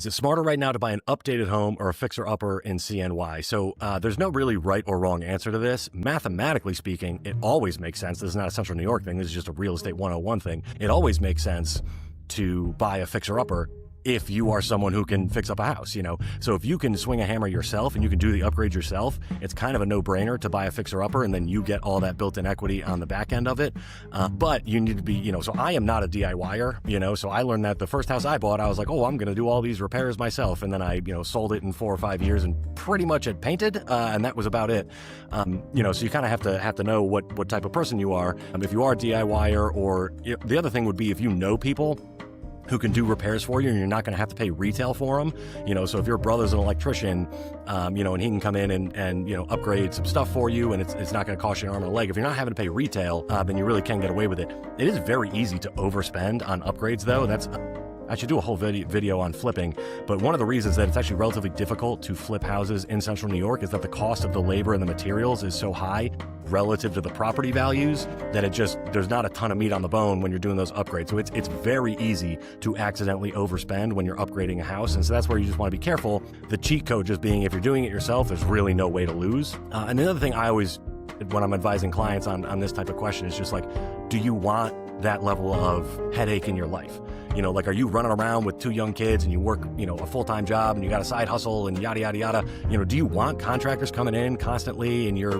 Is it smarter right now to buy an updated home or a fixer-upper in CNY? So there's no really right or wrong answer to this. Mathematically speaking, it always makes sense. This is not a Central New York thing. This is just a real estate 101 thing. It always makes sense to buy a fixer-upper if you are someone who can fix up a house, you know? So if you can swing a hammer yourself and you can do the upgrades yourself, it's kind of a no-brainer to buy a fixer-upper, and then you get all that built-in equity on the back end of it. But you need to be, you know, so I am not a DIYer, you know, so I learned that the first house I bought, I was like, oh, I'm going to do all these repairs myself. And then I, you know, sold it in 4 or 5 years and pretty much had painted, and that was about it. You know, so you kind of have to know what type of person you are. If you are a DIYer, or the other thing would be if you know people who can do repairs for you and you're not going to have to pay retail for them. You know, so if your brother's an electrician, you know, and he can come in and you know, upgrade some stuff for you, and it's not going to cost you an arm and a leg. If you're not having to pay retail, then you really can get away with it. It is very easy to overspend on upgrades, though. I should do a whole video on flipping, but one of the reasons that it's actually relatively difficult to flip houses in Central New York is that the cost of the labor and the materials is so high relative to the property values that there's not a ton of meat on the bone when you're doing those upgrades. So it's very easy to accidentally overspend when you're upgrading a house, and so that's where you just want to be careful. The cheat code just being, if you're doing it yourself, there's really no way to lose. And the other thing I always, when I'm advising clients on this type of question, is just like, do you want that level of headache in your life? You know, like, are you running around with 2 young kids and you work, you know, a full-time job and you got a side hustle and yada, yada, yada? You know, do you want contractors coming in constantly and you're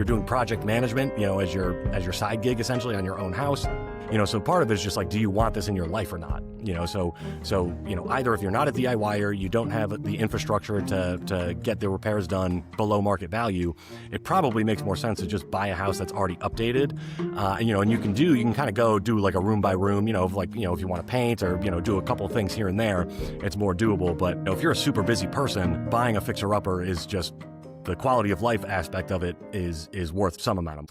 doing project management, you know, as your side gig essentially on your own house? You know, so part of it is just like, do you want this in your life or not? You know, so, you know, either if you're not a DIYer, you don't have the infrastructure to get the repairs done below market value, it probably makes more sense to just buy a house that's already updated. You know, and you can kind of go do like a room by room, you know, if you want to paint or, you know, do a couple of things here and there, it's more doable. But you know, if you're a super busy person, buying a fixer-upper is just, the quality of life aspect of it is worth some amount of